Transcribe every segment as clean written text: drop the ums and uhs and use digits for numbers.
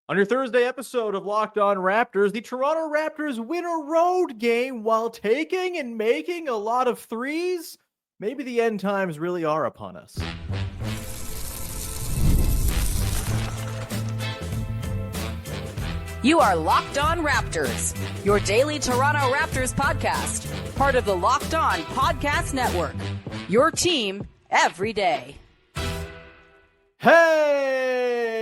On your Thursday episode of Locked On Raptors, the Toronto Raptors win a road game while taking and making a lot of threes. Maybe the end times really are upon us. You are Locked On Raptors, your daily Toronto Raptors podcast, part of the Locked On Podcast Network. Your team every day. Hey,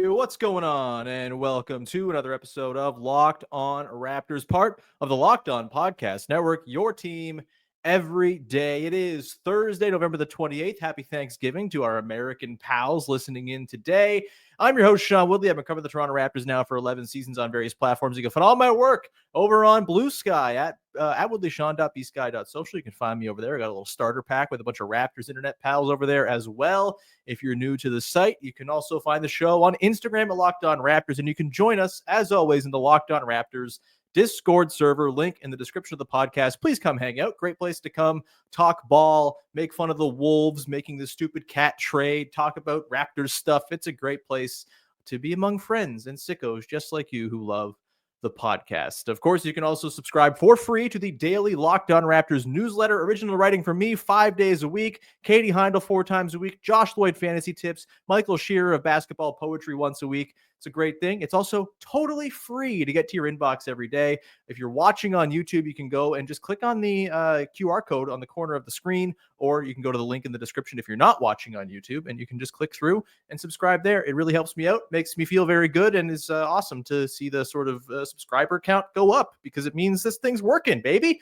what's going on? And welcome to another episode of Locked On Raptors, part of the Locked On Podcast Network, your team every day. It is Thursday, November the 28th. Happy Thanksgiving to our American pals listening in today. I'm your host, Sean Woodley. I've been covering the Toronto Raptors now for 11 seasons on various platforms. You can find all my work over on Blue Sky at woodleyshawn.bsky.social. You can find me over there. I got a little starter pack with a bunch of Raptors internet pals over there as well. If you're new to the site, you can also find the show on Instagram at Locked On Raptors, and you can join us, as always, in the Locked On Raptors Discord server, link in the description of the podcast. Please come hang out. Great place to come talk ball, make fun of the Wolves, making the stupid cat trade, talk about Raptors stuff. It's a great place to be among friends and sickos just like you who love the podcast. Of course, you can also subscribe for free to the daily Locked On Raptors newsletter. Original writing from me 5 days a week, Katie Heindel 4 times a week, Josh Lloyd fantasy tips, Michael Shearer of basketball poetry once a week. It's a great thing. It's also totally free to get to your inbox every day. If you're watching on YouTube, you can go and just click on the QR code on the corner of the screen, or you can go to the link in the description if you're not watching on YouTube, and you can just click through and subscribe there. It really helps me out, makes me feel very good, and is awesome to see the sort of subscriber count go up because it means this thing's working, baby.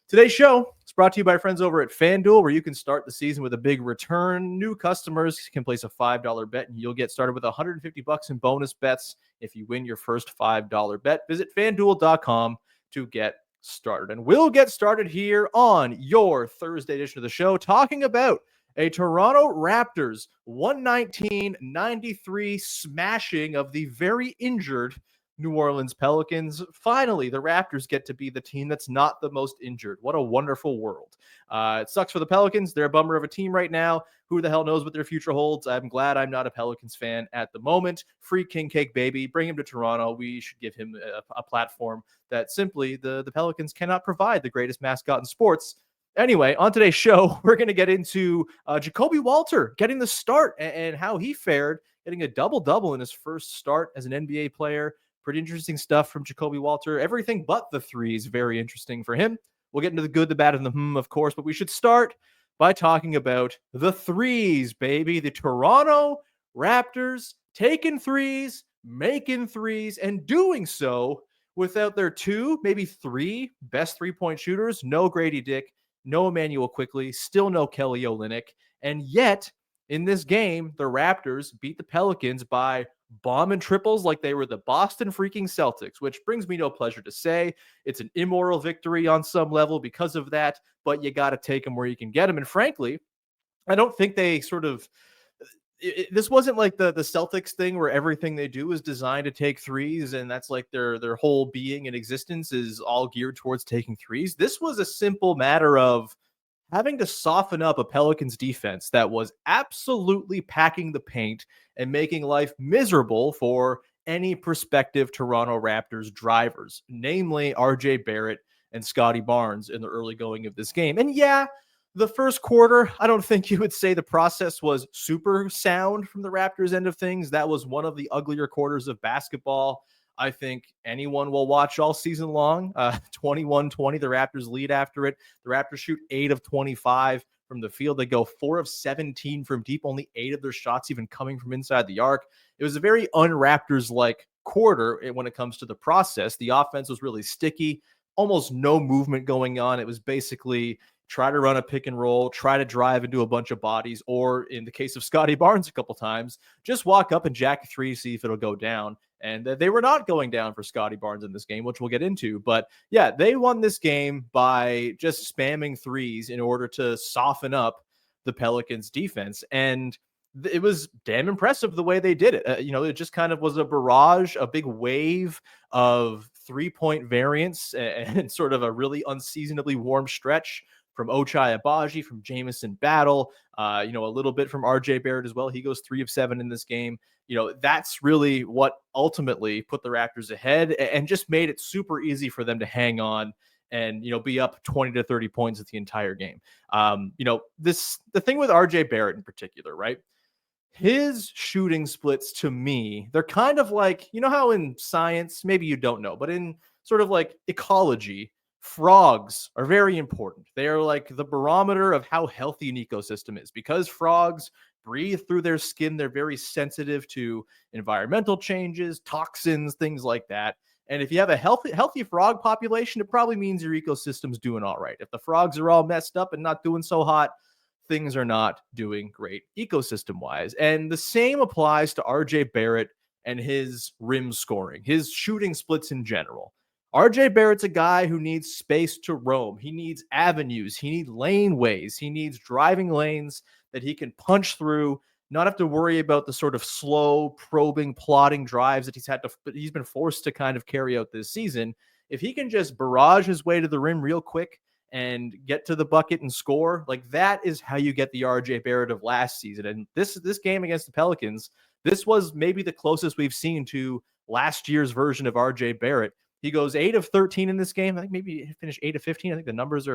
Today's show is brought to you by friends over at FanDuel, where you can start the season with a big return. New customers can place a $5 bet, and you'll get started with $150 in bonus bets if you win your first $5 bet. Visit FanDuel.com to get started. And we'll get started here on your Thursday edition of the show, talking about a Toronto Raptors 119-93 smashing of the very injured New Orleans Pelicans. Finally, the Raptors get to be the team that's not the most injured. What a wonderful world. It sucks for the Pelicans. They're a bummer of a team right now. Who the hell knows what their future holds? I'm glad I'm not a Pelicans fan at the moment. Free King Cake Baby. Bring him to Toronto. We should give him a platform that simply the Pelicans cannot provide, the greatest mascot in sports. Anyway, on today's show, we're going to get into Jakob Poeltl getting the start and how he fared, getting a double-double in his first start as an NBA player. Pretty interesting stuff from Jakob Poeltl. Everything but the threes, very interesting for him. We'll get into the good, the bad, and the of course, but we should start by talking about the threes, baby. The Toronto Raptors taking threes, making threes, and doing so without their two, maybe three best three-point shooters. No Grady Dick, no Emmanuel Quickley, still no Kelly Olynyk. And yet, in this game, the Raptors beat the Pelicans by bombing triples like they were the Boston freaking Celtics, which brings me no pleasure to say. It's an immoral victory on some level because of that, but you got to take them where you can get them. And frankly, I don't think they sort of this wasn't like the Celtics thing where everything they do is designed to take threes, and that's like their whole being and existence is all geared towards taking threes. This was a simple matter of having to soften up a Pelicans defense that was absolutely packing the paint and making life miserable for any prospective Toronto Raptors drivers, namely RJ Barrett and Scotty Barnes in the early going of this game. And yeah, the first quarter, I don't think you would say the process was super sound from the Raptors' end of things. That was one of the uglier quarters of basketball I think anyone will watch all season long. 21-20, the Raptors lead after it. The Raptors shoot 8 of 25 from the field. They go 4 of 17 from deep, only 8 of their shots even coming from inside the arc. It was a very un-Raptors-like quarter when it comes to the process. The offense was really sticky, almost no movement going on. It was basically try to run a pick and roll, try to drive into a bunch of bodies, or in the case of Scottie Barnes a couple times, just walk up and jack a three, see if it'll go down. And they were not going down for Scottie Barnes in this game, which we'll get into. But yeah, they won this game by just spamming threes in order to soften up the Pelicans defense. And it was damn impressive the way they did it. It just kind of was a barrage, a big wave of 3-point variance and sort of a really unseasonably warm stretch from Ochai Agbaji, from Jamison Battle, a little bit from RJ Barrett as well. He goes 3 of 7 in this game. That's really what ultimately put the Raptors ahead and just made it super easy for them to hang on and, be up 20 to 30 points at the entire game. The thing with RJ Barrett in particular, right? His shooting splits to me, they're kind of like, how in science, maybe you don't know, but in sort of like ecology, frogs are very important. They are like the barometer of how healthy an ecosystem is because frogs breathe through their skin. They're very sensitive to environmental changes, toxins, things like that. And if you have a healthy frog population, it probably means your ecosystem's doing all right. If the frogs are all messed up and not doing so hot, things are not doing great ecosystem wise. And the same applies to RJ Barrett and his rim scoring, his shooting splits in general. RJ Barrett's a guy who needs space to roam. He needs avenues. He needs laneways. He needs driving lanes that he can punch through, not have to worry about the sort of slow, probing, plodding drives that he's been forced to kind of carry out this season. If he can just barrage his way to the rim real quick and get to the bucket and score, like that is how you get the RJ Barrett of last season. And this game against the Pelicans, this was maybe the closest we've seen to last year's version of RJ Barrett. He goes 8 of 13 in this game. I think maybe he finished 8 of 15. I think the numbers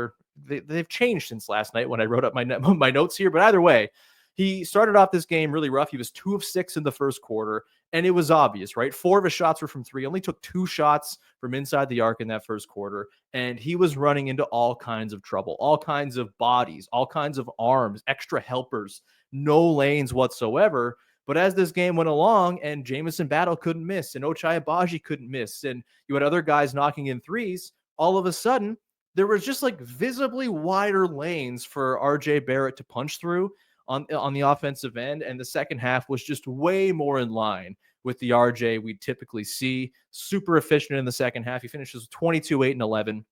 they've changed since last night when I wrote up my notes here. But either way, he started off this game really rough. He was 2 of 6 in the first quarter, and it was obvious, right? 4 of his shots were from 3. Only took 2 shots from inside the arc in that first quarter, and he was running into all kinds of trouble, all kinds of bodies, all kinds of arms, extra helpers, no lanes whatsoever. But as this game went along and Jameson Battle couldn't miss and Ochai Agbaji couldn't miss and you had other guys knocking in threes, all of a sudden there was just like visibly wider lanes for RJ Barrett to punch through on the offensive end. And the second half was just way more in line with the RJ we typically see. Super efficient in the second half. He finishes with 22, 8, and 11.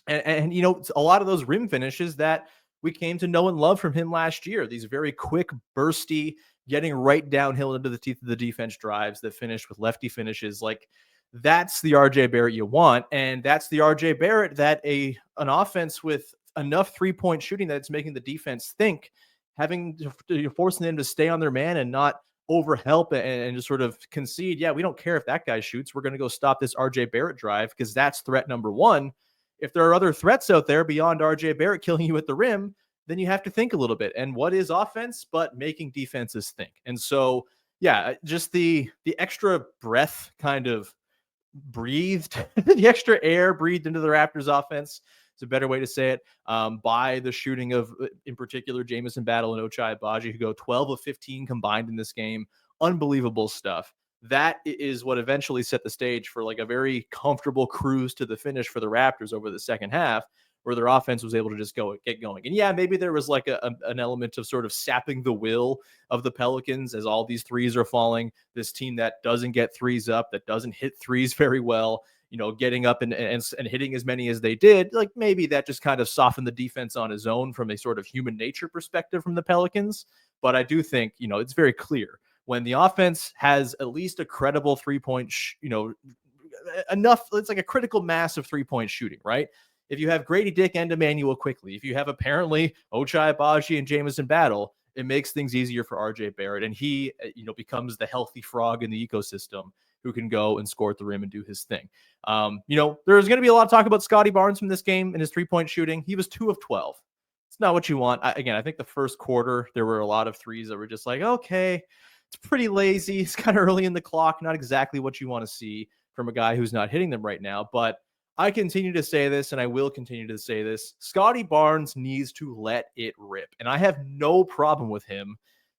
And a lot of those rim finishes that we came to know and love from him last year. These very quick, bursty, getting right downhill into the teeth of the defense drives that finish with lefty finishes. Like that's the RJ Barrett you want. And that's the RJ Barrett that an offense with enough 3-point shooting that it's making the defense think, forcing them to stay on their man and not overhelp and just sort of concede. Yeah, we don't care if that guy shoots. We're going to go stop this RJ Barrett drive because that's threat number one. If there are other threats out there beyond RJ Barrett killing you at the rim, then you have to think a little bit. And what is offense but making defenses think? And so, yeah, just the extra breath kind of breathed, the extra air breathed into the Raptors offense. It's a better way to say it, by the shooting of, in particular, Jameson Battle and Ochai Agbaji, who go 12 of 15 combined in this game. Unbelievable stuff. That is what eventually set the stage for like a very comfortable cruise to the finish for the Raptors over the second half, where their offense was able to just get going. And yeah, maybe there was like an element of sort of sapping the will of the Pelicans as all these threes are falling. This team that doesn't get threes up, that doesn't hit threes very well, getting up and hitting as many as they did, like maybe that just kind of softened the defense on his own from a sort of human nature perspective from the Pelicans. But I do think, it's very clear when the offense has at least a credible 3-point, enough, it's like a critical mass of 3-point shooting, right? If you have Grady Dick and Emmanuel Quickly, if you have apparently Ochai Agbaji and Jameson Battle, it makes things easier for RJ Barrett. And he, becomes the healthy frog in the ecosystem who can go and score at the rim and do his thing. There's going to be a lot of talk about Scottie Barnes from this game and his 3-point shooting. He was 2 of 12. It's not what you want. I think the first quarter, there were a lot of threes that were just like, okay, it's pretty lazy. It's kind of early in the clock. Not exactly what you want to see from a guy who's not hitting them right now. But I continue to say this, and I will continue to say this. Scotty Barnes needs to let it rip. And I have no problem with him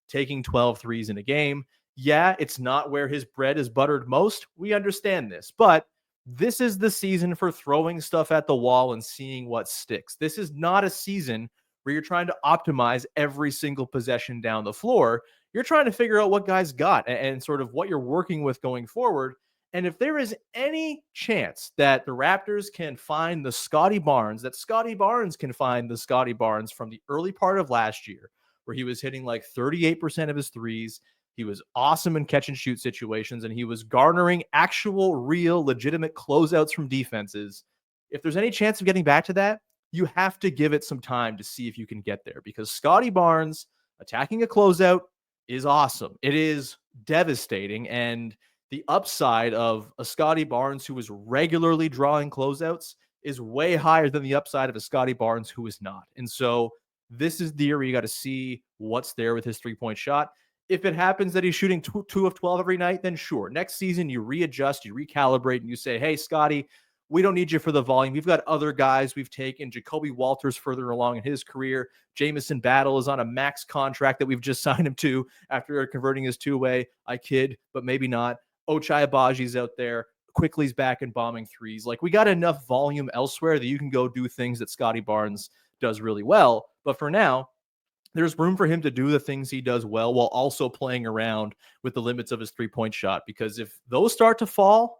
taking 12 threes in a game. Yeah, it's not where his bread is buttered most. We understand this. But this is the season for throwing stuff at the wall and seeing what sticks. This is not a season where you're trying to optimize every single possession down the floor. You're trying to figure out what guys got and sort of what you're working with going forward. And if there is any chance that the Raptors can find the Scotty Barnes, that Scotty Barnes can find the Scotty Barnes from the early part of last year, where he was hitting like 38% of his threes, he was awesome in catch and shoot situations, and he was garnering actual, real, legitimate closeouts from defenses. If there's any chance of getting back to that, you have to give it some time to see if you can get there, because Scotty Barnes attacking a closeout is awesome. It is devastating. And the upside of a Scotty Barnes who is regularly drawing closeouts is way higher than the upside of a Scotty Barnes who is not. And so this is the year where you got to see what's there with his 3-point shot. If it happens that he's shooting 2 of 12 every night, then sure. Next season, you readjust, you recalibrate, and you say, hey, Scotty, we don't need you for the volume. We've got other guys we've taken. Jakob Poeltl's further along in his career. Jamison Battle is on a max contract that we've just signed him to after converting his two-way. I kid, but maybe not. Ochai Agbaji's out there. Quickly's back and bombing threes. Like, we got enough volume elsewhere that you can go do things that Scotty Barnes does really well. But for now, there's room for him to do the things he does well while also playing around with the limits of his 3-point shot. Because if those start to fall,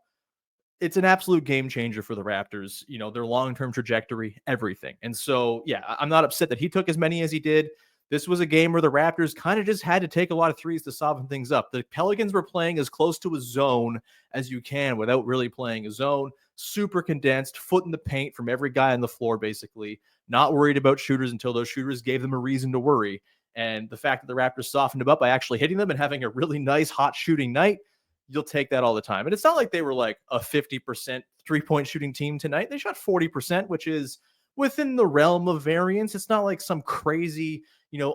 it's an absolute game changer for the Raptors, their long-term trajectory, everything. And so, yeah, I'm not upset that he took as many as he did. This was a game where the Raptors kind of just had to take a lot of threes to soften things up. The Pelicans were playing as close to a zone as you can without really playing a zone. Super condensed, foot in the paint from every guy on the floor, basically. Not worried about shooters until those shooters gave them a reason to worry. And the fact that the Raptors softened them up by actually hitting them and having a really nice hot shooting night, you'll take that all the time. And it's not like they were like a 50% 3-point shooting team tonight. They shot 40%, which is within the realm of variance. It's not like some crazy,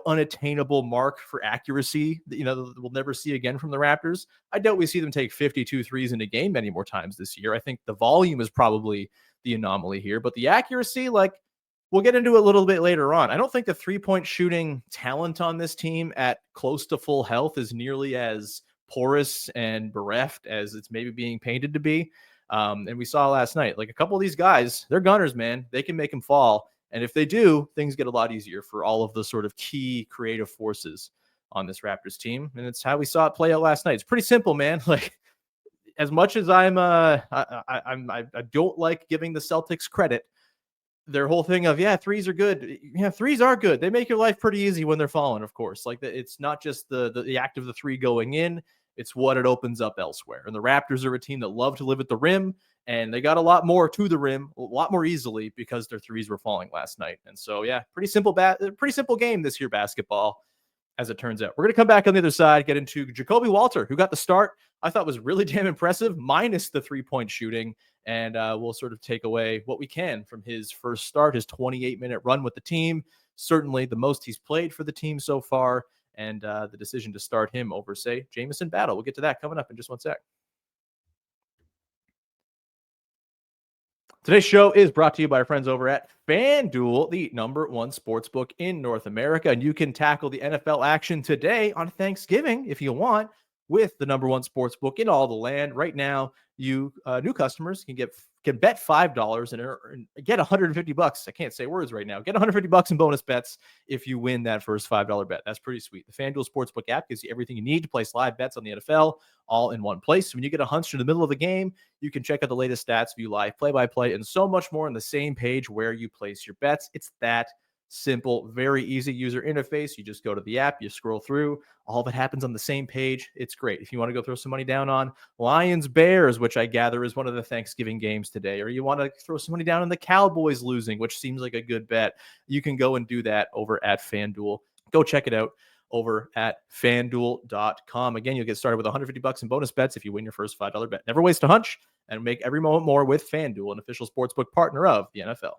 unattainable mark for accuracy that, that we'll never see again from the Raptors. I doubt we see them take 52 threes in a game many more times this year. I think the volume is probably the anomaly here, but the accuracy, we'll get into it a little bit later on. I don't think the 3-point shooting talent on this team at close to full health is nearly as porous and bereft as it's maybe being painted to be. And we saw last night, a couple of these guys, they're gunners, man. They can make them fall. And if they do, things get a lot easier for all of the sort of key creative forces on this Raptors team. And it's how we saw it play out last night. It's pretty simple, man. As much as I don't like giving the Celtics credit, their whole thing of, threes are good. Yeah, threes are good. They make your life pretty easy when they're falling, of course. It's not just the act of the three going in. It's what it opens up elsewhere. And the Raptors are a team that love to live at the rim, and they got a lot more to the rim, a lot more easily because their threes were falling last night. And so, yeah, pretty simple game this year, basketball, as it turns out. We're going to come back on the other side, get into Jakob Poeltl, who got the start. I thought was really damn impressive, minus the 3-point shooting. And we'll sort of take away what we can from his first start, his 28-minute run with the team. Certainly the most he's played for the team so far. And the decision to start him over, say, Jameson Battle. We'll get to that coming up in just one sec. Today's show is brought to you by our friends over at FanDuel, the #1 sportsbook in North America. And you can tackle the NFL action today on Thanksgiving if you want with the #1 sportsbook in all the land. Right now, you new customers can bet $5 and get $150. I can't say words right now. Get $150 in bonus bets if you win that first $5 bet. That's pretty sweet. The FanDuel Sportsbook app gives you everything you need to place live bets on the NFL all in one place. So when you get a hunch in the middle of the game, you can check out the latest stats, view live play-by-play, and so much more on the same page where you place your bets. It's that simple, very easy user interface. You just go to the app, you scroll through, all that happens on the same page. It's great. If you want to go throw some money down on Lions Bears, which I gather is one of the Thanksgiving games today, or you want to throw some money down on the Cowboys losing, which seems like a good bet, you can go and do that over at FanDuel. Go check it out over at FanDuel.com. Again, you'll get started with $150 in bonus bets if you win your first $5 bet. Never waste a hunch and make every moment more with FanDuel, an official sportsbook partner of the NFL.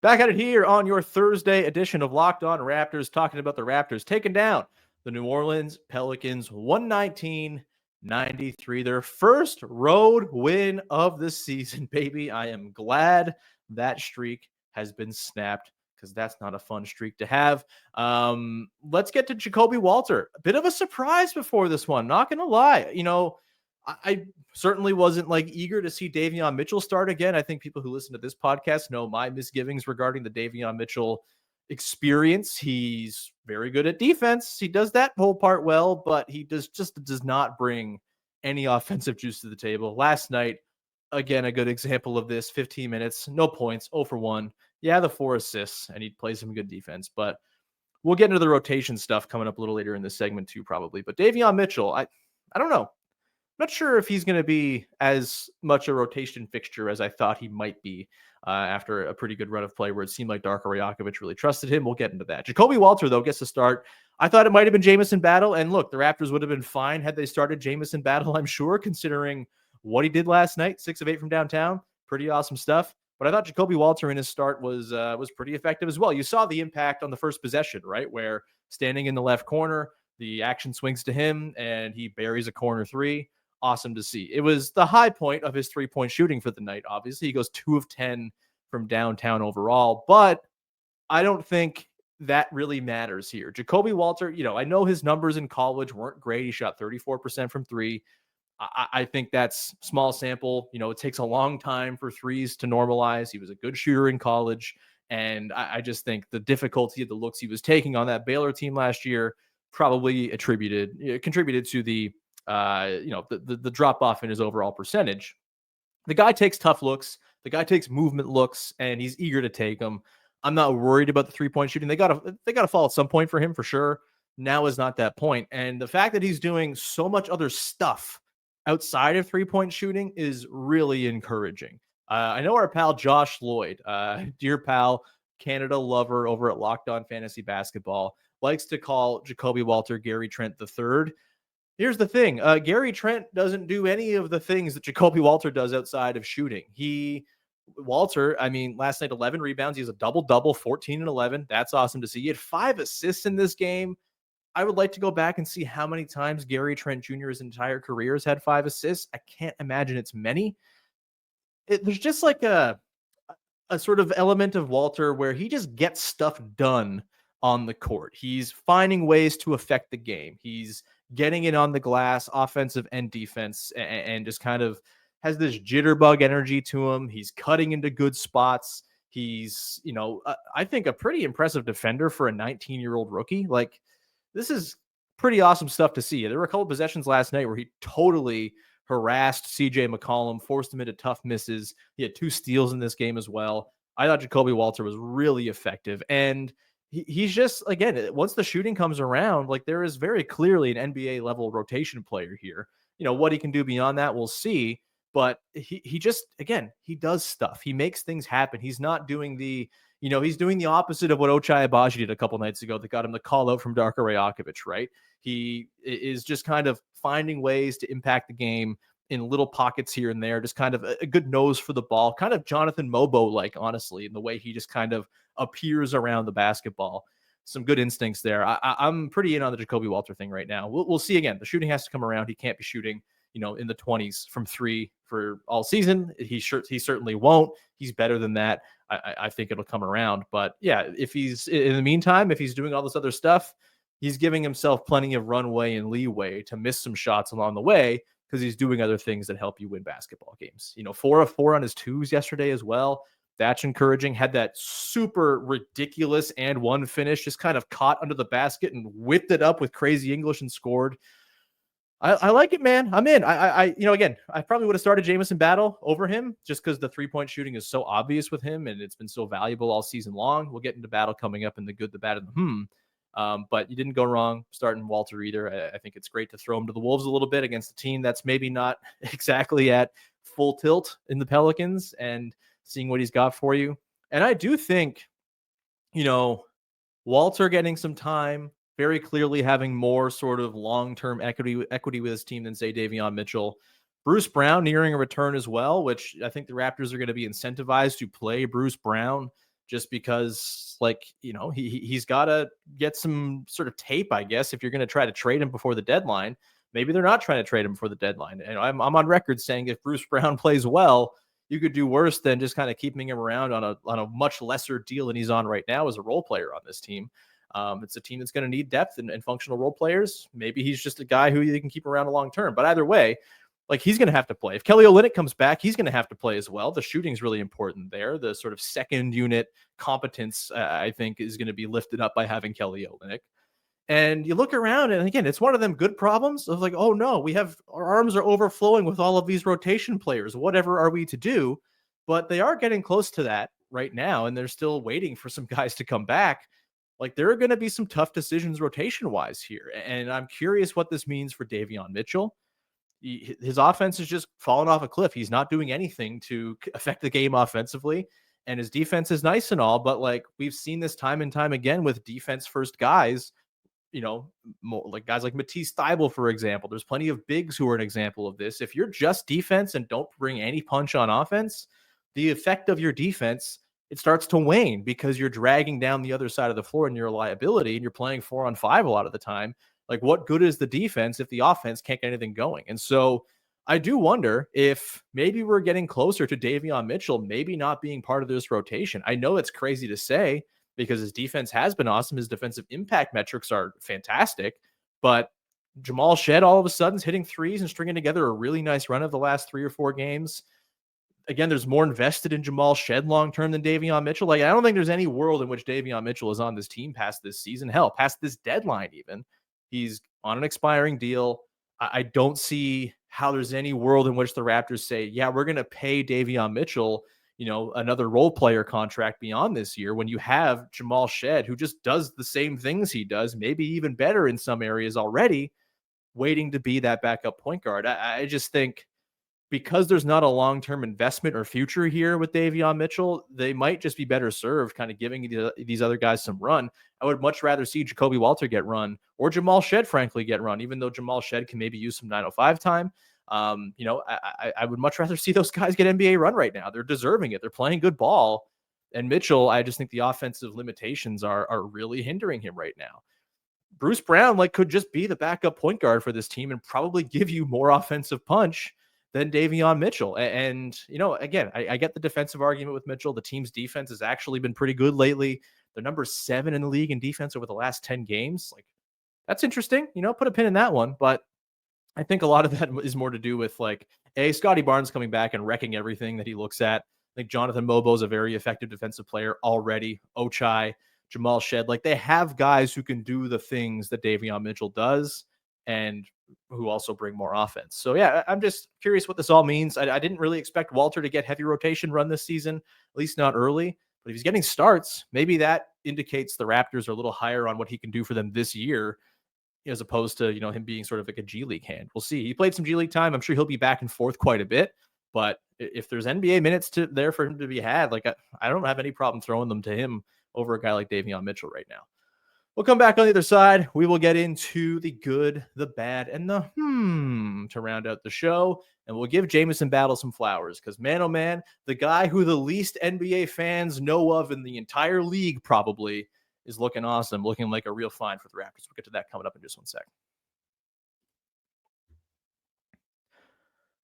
Back at it here on your Thursday edition of Locked On Raptors, talking about the Raptors taking down the New Orleans Pelicans 119-93. Their first road win of the season, baby. I am glad that streak has been snapped because that's not a fun streak to have. Let's get to Jakob Poeltl. A bit of a surprise before this one, not going to lie. I certainly wasn't eager to see Davion Mitchell start again. I think people who listen to this podcast know my misgivings regarding the Davion Mitchell experience. He's very good at defense. He does that whole part well, but he does not bring any offensive juice to the table. Last night, again, a good example of this. 15 minutes, no points, 0 for 1. Yeah, the 4 assists, and he plays some good defense, but we'll get into the rotation stuff coming up a little later in this segment too, probably. But Davion Mitchell, I don't know. Not sure if he's going to be as much a rotation fixture as I thought he might be after a pretty good run of play where it seemed like Darko Rajakovic really trusted him. We'll get into that. Jakob Poeltl, though, gets to start. I thought it might have been Jameson Battle. And look, the Raptors would have been fine had they started Jameson Battle, I'm sure, considering what he did last night. 6 of 8 from downtown. Pretty awesome stuff. But I thought Jakob Poeltl in his start was pretty effective as well. You saw the impact on the first possession, right? Where standing in the left corner, the action swings to him and he buries a corner three. Awesome to see. It was the high point of his 3-point shooting for the night. Obviously, he goes 2 of 10 from downtown overall, but I don't think that really matters here. Jakob Poeltl, I know his numbers in college weren't great. He shot 34% from three. I think that's small sample. It takes a long time for threes to normalize. He was a good shooter in college. And I just think the difficulty of the looks he was taking on that Baylor team last year probably contributed to the the drop off in his overall percentage. The guy takes tough looks. The guy takes movement looks, and he's eager to take them. I'm not worried about the 3-point shooting. They gotta fall at some point for him for sure. Now is not that point. And the fact that he's doing so much other stuff outside of 3-point shooting is really encouraging. I know our pal Josh Lloyd, dear pal, Canada lover over at Locked On Fantasy Basketball, likes to call Jakob Poeltl Gary Trent III. Here's the thing. Gary Trent doesn't do any of the things that Jakob Poeltl does outside of shooting. Walter, last night, 11 rebounds. He has a double-double, 14 and 11. That's awesome to see. He had 5 assists in this game. I would like to go back and see how many times Gary Trent Jr. his entire career has had 5 assists. I can't imagine it's many. There's just like a sort of element of Walter where he just gets stuff done on the court. He's finding ways to affect the game. He's getting it on the glass, offensive and defense, and just kind of has this jitterbug energy to him. He's cutting into good spots. He's, I think a pretty impressive defender for a 19-year-old rookie. Like, this is pretty awesome stuff to see. There were a couple of possessions last night where he totally harassed CJ McCollum, forced him into tough misses. He had 2 steals in this game as well. I thought Jakob Poeltl was really effective. And he's just, again, once the shooting comes around, like, there is very clearly an NBA level rotation player here. What he can do beyond that, we'll see. But he just, again, he does stuff. He makes things happen. He's not doing he's doing the opposite of what Ochai Agbaji did a couple nights ago that got him the call out from Darko Rajakovic, right? He is just kind of finding ways to impact the game in little pockets here and there, just kind of a good nose for the ball, kind of Jonathan Mobo-like, honestly, in the way he just kind of appears around the basketball. Some good instincts there. I'm pretty in on the Jakob Poeltl thing right now. We'll see. Again, the shooting has to come around. He can't be shooting, in the 20s from 3 for all season. He certainly won't. He's better than that. I think it'll come around. But yeah, if he's in the meantime, if he's doing all this other stuff, he's giving himself plenty of runway and leeway to miss some shots along the way because he's doing other things that help you win basketball games. 4 of 4 on his twos yesterday as well. That's encouraging. Had that super ridiculous and one finish, just kind of caught under the basket and whipped it up with crazy English and scored. I like it, man. I'm in. Again, I probably would have started Jameson Battle over him just because the 3-point shooting is so obvious with him and it's been so valuable all season long. We'll get into Battle coming up in the good, the bad, and the but you didn't go wrong starting Walter either. I think it's great to throw him to the Wolves a little bit against a team that's maybe not exactly at full tilt in the Pelicans and seeing what he's got for you. And I do think, Walter getting some time, very clearly having more sort of long-term equity with his team than, say, Davion Mitchell. Bruce Brown nearing a return as well, which I think the Raptors are going to be incentivized to play Bruce Brown just because, he's got to get some sort of tape, I guess, if you're going to try to trade him before the deadline. Maybe they're not trying to trade him before the deadline. And I'm on record saying if Bruce Brown plays well, you could do worse than just kind of keeping him around on a much lesser deal than he's on right now as a role player on this team. It's a team that's going to need depth and functional role players. Maybe he's just a guy who you can keep around a long term. But either way, he's going to have to play. If Kelly Olynyk comes back, he's going to have to play as well. The shooting's really important there. The sort of second unit competence, I think, is going to be lifted up by having Kelly Olynyk. And you look around, and again, it's one of them good problems of oh no, our arms are overflowing with all of these rotation players. Whatever are we to do? But they are getting close to that right now, and they're still waiting for some guys to come back. There are going to be some tough decisions rotation-wise here. And I'm curious what this means for Davion Mitchell. His offense is just falling off a cliff. He's not doing anything to affect the game offensively. And his defense is nice and all, but like we've seen this time and time again with defense first guys, more like guys like Matisse Thybulle, for example. There's plenty of bigs who are an example of this. If you're just defense and don't bring any punch on offense, the effect of your defense, it starts to wane because you're dragging down the other side of the floor and you're a liability and you're playing 4-on-5 a lot of the time. Like, what good is the defense if the offense can't get anything going? And so I do wonder if maybe we're getting closer to Davion Mitchell maybe not being part of this rotation. I know it's crazy to say because his defense has been awesome. His defensive impact metrics are fantastic, but Jamal Shed all of a sudden is hitting threes and stringing together a really nice run of the last 3 or 4 games. Again, there's more invested in Jamal Shed long-term than Davion Mitchell. Like, I don't think there's any world in which Davion Mitchell is on this team past this season. Hell, past this deadline even. He's on an expiring deal. I don't see how there's any world in which the Raptors say, yeah, we're going to pay Davion Mitchell, another role player contract beyond this year when you have Jamal Shed, who just does the same things he does, maybe even better in some areas already, waiting to be that backup point guard. I just think because there's not a long-term investment or future here with Davion Mitchell, they might just be better served kind of giving these other guys some run. I would much rather see Jakob Poeltl get run or Jamal Shed, frankly, get run, even though Jamal Shed can maybe use some 905 time. I would much rather see those guys get NBA run right now. They're deserving it. They're playing good ball. And Mitchell, I just think the offensive limitations are really hindering him right now. Bruce Brown could just be the backup point guard for this team and probably give you more offensive punch than Davion Mitchell. And, again, I get the defensive argument with Mitchell. The team's defense has actually been pretty good lately. They're number 7 in the league in defense over the last 10 games. That's interesting, put a pin in that one. But I think a lot of that is more to do with Scotty Barnes coming back and wrecking everything that he looks at. I think Jonathan Mobo is a very effective defensive player already. Ochai, Jamal Shed, they have guys who can do the things that Davion Mitchell does and who also bring more offense. So yeah, I'm just curious what this all means. I didn't really expect Walter to get heavy rotation run this season, at least not early. But if he's getting starts, maybe that indicates the Raptors are a little higher on what he can do for them this year, as opposed to, him being sort of like a G League hand. We'll see. He played some G League time. I'm sure he'll be back and forth quite a bit. But if there's NBA minutes there for him to be had, I don't have any problem throwing them to him over a guy like Davion Mitchell right now. We'll come back on the other side. We will get into the good, the bad, and the to round out the show. And we'll give Jameson Battle some flowers because, man, oh man, the guy who the least NBA fans know of in the entire league probably is looking awesome, looking like a real find for the Raptors. We'll get to that coming up in just one sec.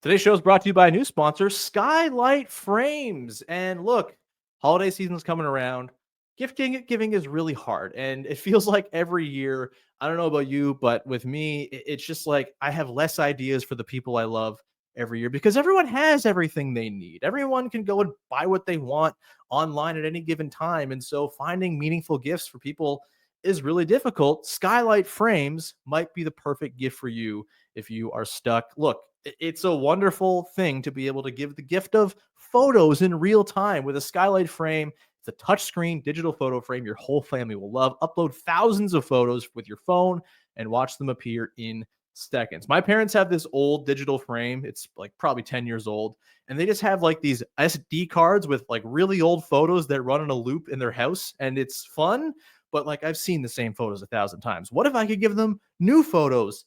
Today's show is brought to you by a new sponsor, Skylight Frames. And look, holiday season's coming around. Giving is really hard. And it feels like every year, I don't know about you, but with me, it's just I have less ideas for the people I love every year because everyone has everything they need. Everyone can go and buy what they want online at any given time. And so finding meaningful gifts for people is really difficult. Skylight Frames might be the perfect gift for you if you are stuck. Look, it's a wonderful thing to be able to give the gift of photos in real time with a Skylight Frame. It's a touchscreen digital photo frame your whole family will love. Upload thousands of photos with your phone and watch them appear in seconds. My parents have this old digital frame. It's probably 10 years old. And they just have these SD cards with really old photos that run in a loop in their house. And it's fun, but I've seen the same photos 1,000 times. What if I could give them new photos?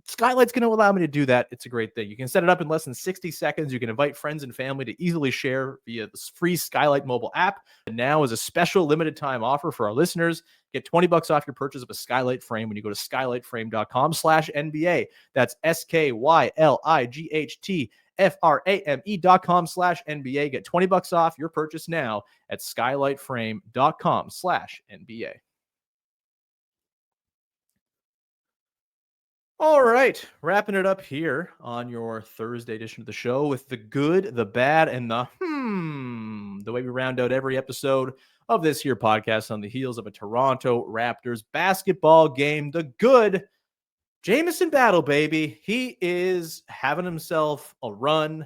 Skylight's going to allow me to do that. It's a great thing. You can set it up in less than 60 seconds. You can invite friends and family to easily share via the free Skylight mobile app. And now is a special limited time offer for our listeners. Get $20 off your purchase of a Skylight frame when you go to skylightframe.com/NBA. That's SKYLIGHTFRAME.com/NBA. Get $20 off your purchase now at skylightframe.com/NBA. All right, wrapping it up here on your Thursday edition of the show with the good, the bad, and the the way we round out every episode of this here podcast on the heels of a Toronto Raptors basketball game. The good, Jameson Battle, baby. He is having himself a run.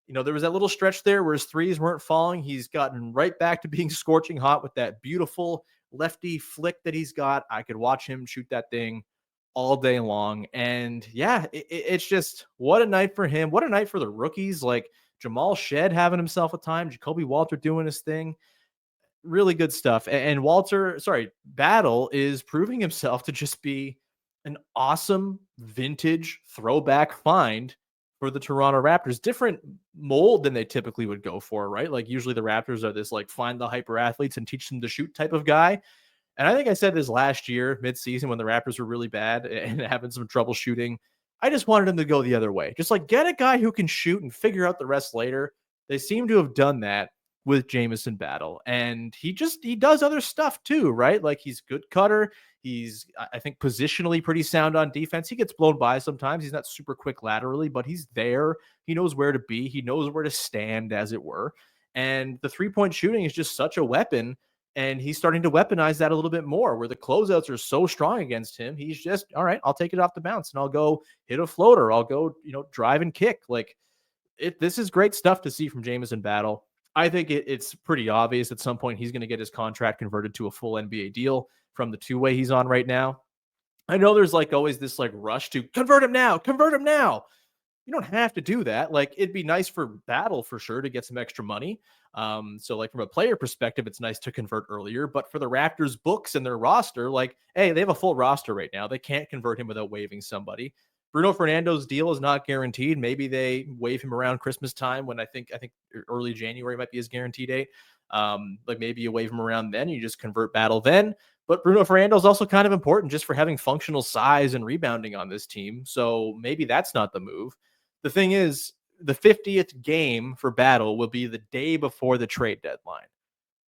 There was that little stretch there where his threes weren't falling. He's gotten right back to being scorching hot with that beautiful lefty flick that he's got. I could watch him shoot that thing all day long. And yeah, it's just what a night for him. What a night for the rookies like Jamal Shed having himself a time, Jakob Poeltl doing his thing. Really good stuff. And Battle is proving himself to just be an awesome vintage throwback find for the Toronto Raptors. Different mold than they typically would go for, right? Like usually the Raptors are this like find the hyper athletes and teach them to shoot type of guy. And I think I said this last year, mid-season, when the Raptors were really bad and having some trouble shooting. I just wanted them to go the other way. Just like get a guy who can shoot and figure out the rest later. They seem to have done that with Jameson Battle. And he does other stuff too, right? Like he's good cutter. He's, I think, positionally pretty sound on defense. He gets blown by sometimes. He's not super quick laterally, but he's there. He knows where to be. He knows where to stand, as it were. And the three-point shooting is just such a weapon. And he's starting to weaponize that a little bit more where the closeouts are so strong against him. He's just, all right, I'll take it off the bounce and I'll go hit a floater. I'll go, drive and kick. Like this is great stuff to see from Jameson Battle. I think it's pretty obvious at some point he's going to get his contract converted to a full NBA deal from the two-way he's on right now. I know there's like always this like rush to convert him now. You don't have to do that. Like it'd be nice for Battle for sure to get some extra money. So like from a player perspective, it's nice to convert earlier, but for the Raptors books and their roster, like, hey, they have a full roster right now. They can't convert him without waiving somebody. Bruno Fernando's deal is not guaranteed. Maybe they waive him around Christmas time when I think early January might be his guarantee date. Like maybe you waive him around then, you just convert Battle then. But Bruno Fernando is also kind of important just for having functional size and rebounding on this team. So maybe that's not the move. The thing is, the 50th game for Battle will be the day before the trade deadline.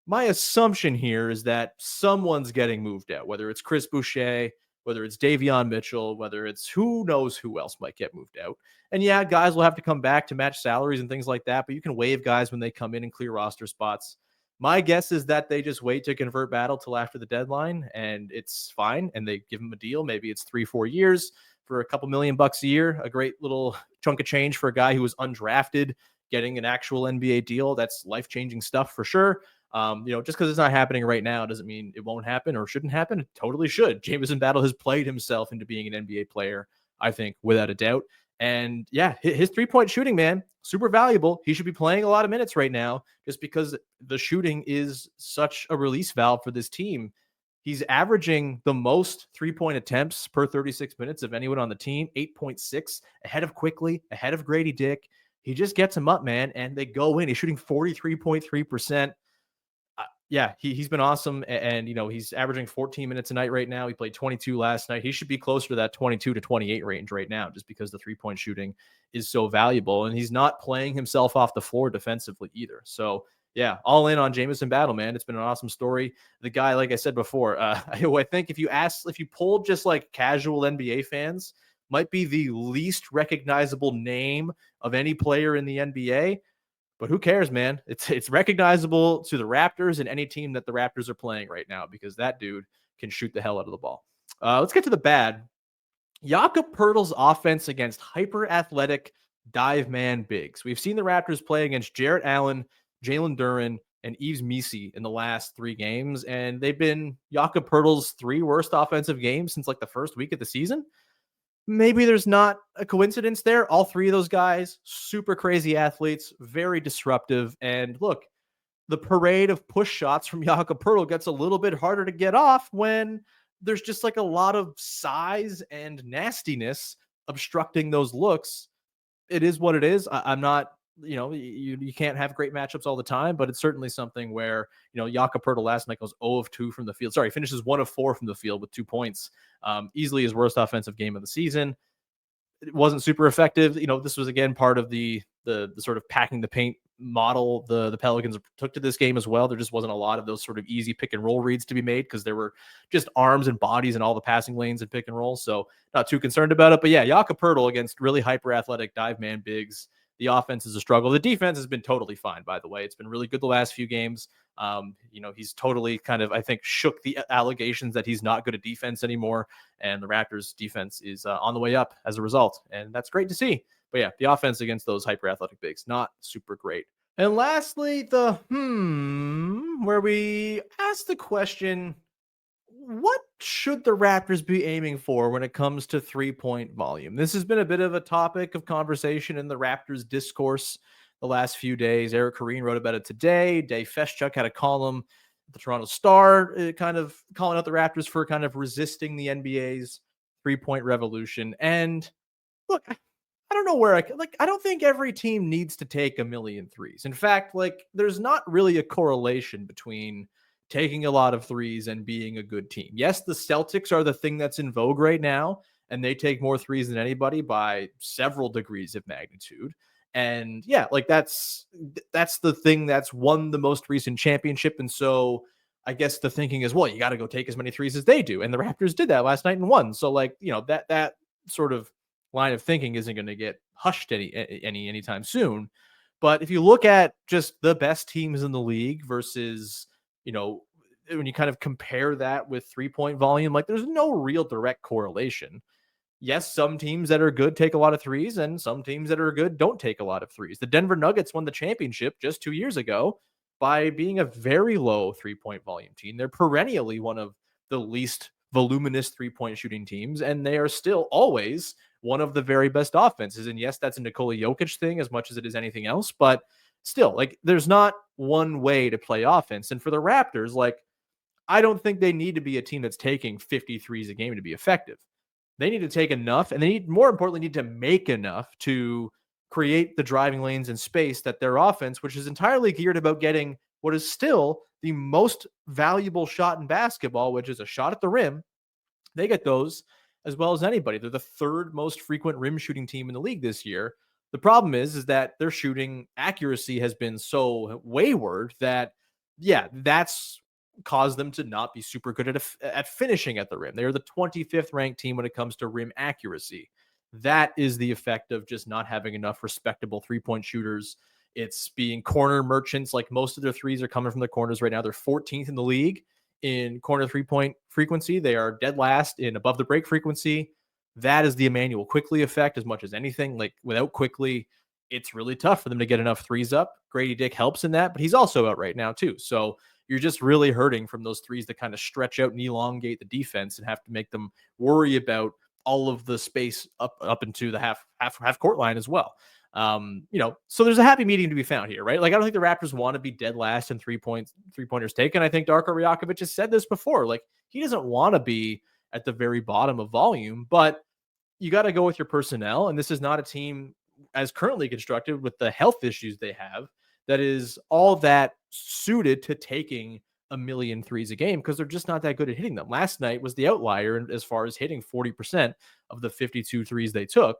My assumption here is that someone's getting moved out, whether it's Chris Boucher, whether it's Davion Mitchell, whether it's who knows who else might get moved out. And yeah, guys will have to come back to match salaries and things like that, but you can waive guys when they come in and clear roster spots. My guess is that they just wait to convert Battle till after the deadline, and it's fine, and they give him a deal. Maybe it's 3-4 years for a couple $1,000,000 a year, a great little chunk of change for a guy who was undrafted, getting an actual NBA deal. That's life-changing stuff for sure. Just because it's not happening right now doesn't mean it won't happen or shouldn't happen. It totally should. Jameson Battle has played himself into being an NBA player, I think, without a doubt. And yeah, his three-point shooting, man, super valuable. He should be playing a lot of minutes right now just because the shooting is such a release valve for this team. He's averaging the most three-point attempts per 36 minutes of anyone on the team, 8.6, ahead of Quickly, ahead of Grady Dick. He just gets him up, man, and they go in. He's shooting 43.3%. Yeah, he's been awesome. And he's averaging 14 minutes a night right now. He played 22 last night. He should be closer to that 22 to 28 range right now, just because the three-point shooting is so valuable. And he's not playing himself off the floor defensively either. So yeah, all in on Jameson Battle, man. It's been an awesome story. The guy, like I said before, I think if you polled just like casual NBA fans, might be the least recognizable name of any player in the NBA. But who cares, man? It's recognizable to the Raptors and any team that the Raptors are playing right now because that dude can shoot the hell out of the ball. Let's get to the bad. Jakob Poeltl's offense against hyper-athletic dive man bigs. We've seen the Raptors play against Jarrett Allen, Jalen Duren, and Yves Missi in the last 3 games, and they've been Jakob Poeltl's 3 worst offensive games since like the first week of the season. Maybe there's not a coincidence there. All 3 of those guys, super crazy athletes, very disruptive. And look, the parade of push shots from Jakob Poeltl gets a little bit harder to get off when there's just like a lot of size and nastiness obstructing those looks. It is what it is. I'm not, you can't have great matchups all the time, but it's certainly something where, Jakob Poeltl last night goes 0 of 2 from the field. Sorry, finishes 1 of 4 from the field with 2 points. Easily his worst offensive game of the season. It wasn't super effective. This was again part of the sort of packing the paint model the Pelicans took to this game as well. There just wasn't a lot of those sort of easy pick and roll reads to be made because there were just arms and bodies in all the passing lanes and pick and roll. So not too concerned about it. But yeah, Jakob Poeltl against really hyper athletic dive man bigs. The offense is a struggle. The defense has been totally fine, by the way. It's been really good the last few games. He's totally kind of, I think, shook the allegations that he's not good at defense anymore. And the Raptors defense is on the way up as a result. And that's great to see. But yeah, the offense against those hyper athletic bigs, not super great. And lastly, where we ask the question, what should the Raptors be aiming for when it comes to 3-point volume? This has been a bit of a topic of conversation in the Raptors discourse the last few days. Eric Koreen wrote about it today. Dave Feschuk had a column at the Toronto Star, kind of calling out the Raptors for kind of resisting the NBA's 3-point revolution. And look, I don't know where I don't think every team needs to take a million threes. In fact, there's not really a correlation between taking a lot of threes and being a good team. Yes, the Celtics are the thing that's in vogue right now, and they take more threes than anybody by several degrees of magnitude. And yeah, that's the thing that's won the most recent championship. And so I guess the thinking is, well, you got to go take as many threes as they do. And the Raptors did that last night and won. So that sort of line of thinking isn't going to get hushed anytime soon. But if you look at just the best teams in the league versus, when you kind of compare that with 3-point volume, there's no real direct correlation. Yes, some teams that are good take a lot of threes, and some teams that are good don't take a lot of threes. The Denver Nuggets won the championship just 2 years ago by being a very low 3-point volume team. They're perennially one of the least voluminous 3-point shooting teams, and they are still always one of the very best offenses. And yes, that's a Nikola Jokic thing as much as it is anything else, but still, there's not one way to play offense. And for the Raptors, I don't think they need to be a team that's taking 53s a game to be effective. They need to take enough, and they more importantly, need to make enough to create the driving lanes and space that their offense, which is entirely geared about getting what is still the most valuable shot in basketball, which is a shot at the rim. They get those as well as anybody. They're the third most frequent rim shooting team in the league this year. The problem is that their shooting accuracy has been so wayward that, that's caused them to not be super good at finishing at the rim. They're the 25th ranked team when it comes to rim accuracy. That is the effect of just not having enough respectable 3-point shooters. It's being corner merchants. Most of their threes are coming from the corners right now. They're 14th in the league in corner 3-point frequency. They are dead last in above the break frequency. That is the Emmanuel Quickley effect as much as anything. Without Quickley, it's really tough for them to get enough threes up. Grady Dick helps in that, but he's also out right now too. So you're just really hurting from those threes that kind of stretch out and elongate the defense and have to make them worry about all of the space up into the half court line as well. So there's a happy medium to be found here, right? I don't think the Raptors want to be dead last in 3-pointers taken. I think Darko Rajakovic has said this before. He doesn't want to be at the very bottom of volume, but you got to go with your personnel. And this is not a team as currently constructed with the health issues they have that is all that suited to taking a million threes a game, because they're just not that good at hitting them. Last night was the outlier as far as hitting 40% of the 52 threes they took.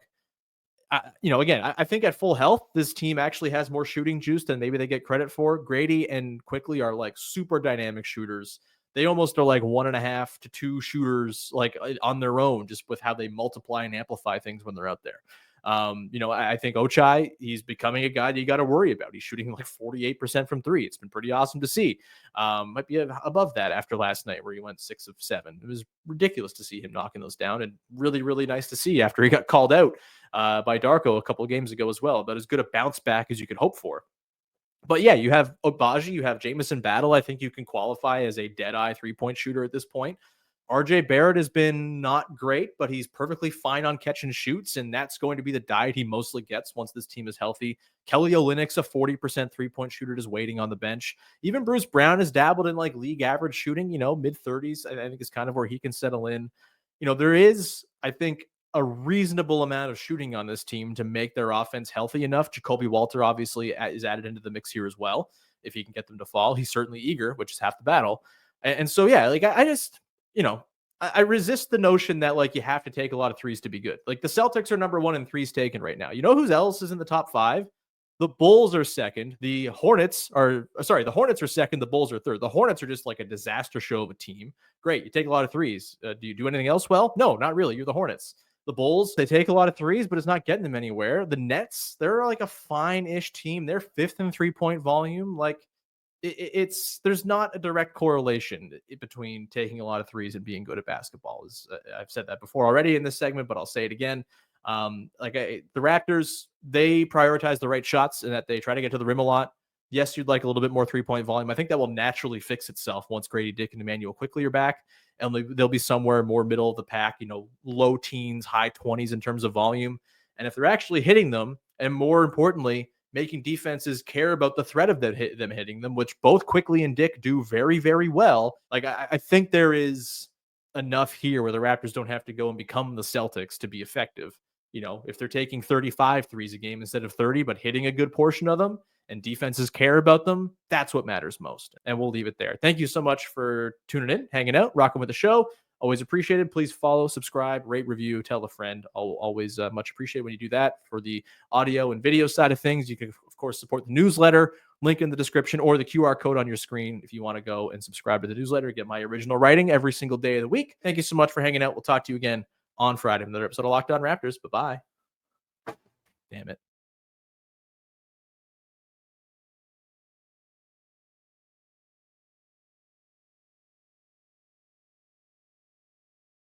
I think at full health, this team actually has more shooting juice than maybe they get credit for. Grady and Quickley are super dynamic shooters. They almost are 1.5 to 2 shooters on their own, just with how they multiply and amplify things when they're out there. I think Ochai, he's becoming a guy that you got to worry about. He's shooting 48% from 3. It's been pretty awesome to see. Might be above that after last night where he went 6 of 7. It was ridiculous to see him knocking those down, and really, really nice to see after he got called out by Darko a couple of games ago as well. About as good a bounce back as you could hope for. But yeah, you have Agbaji, you have Jameson Battle. I think you can qualify as a dead-eye 3-point shooter at this point. RJ Barrett has been not great, but he's perfectly fine on catch and shoots, and that's going to be the diet he mostly gets once this team is healthy. Kelly Olynyk's a 40% 3-point shooter just waiting on the bench. Even Bruce Brown has dabbled in league average shooting, mid-30s. I think is kind of where he can settle in. There is, I think, a reasonable amount of shooting on this team to make their offense healthy enough. Jakob Poeltl obviously is added into the mix here as well. If he can get them to fall, he's certainly eager, which is half the battle. And so, yeah, I just, I resist the notion that you have to take a lot of threes to be good. The Celtics are number 1 in threes taken right now. You know who else is in the top 5? The Bulls are second. The Hornets are second. The Bulls are third. The Hornets are just a disaster show of a team. Great. You take a lot of threes. Do you do anything else well? No, not really. You're the Hornets. The Bulls, they take a lot of threes, but it's not getting them anywhere. The Nets, they're a fine-ish team. They're 5th in 3-point volume. There's not a direct correlation between taking a lot of threes and being good at basketball. I've said that before already in this segment, but I'll say it again. The Raptors, they prioritize the right shots and that they try to get to the rim a lot. Yes, you'd like a little bit more three-point volume. I think that will naturally fix itself once Grady Dick and Emmanuel Quickley are back, and they'll be somewhere more middle of the pack, low teens, high 20s in terms of volume. And if they're actually hitting them, and more importantly, making defenses care about the threat of them hitting them, which both Quickley and Dick do very, very well. Like, I think there is enough here where the Raptors don't have to go and become the Celtics to be effective. If they're taking 35 threes a game instead of 30, but hitting a good portion of them, and defenses care about them, that's what matters most. And we'll leave it there. Thank you so much for tuning in, hanging out, rocking with the show. Always appreciated. Please follow, subscribe, rate, review, tell a friend. I'll always much appreciate when you do that. For the audio and video side of things, you can, of course, support the newsletter. Link in the description or the QR code on your screen if you want to go and subscribe to the newsletter. Get my original writing every single day of the week. Thank you so much for hanging out. We'll talk to you again on Friday. Another episode of Locked On Raptors. Bye-bye. Damn it.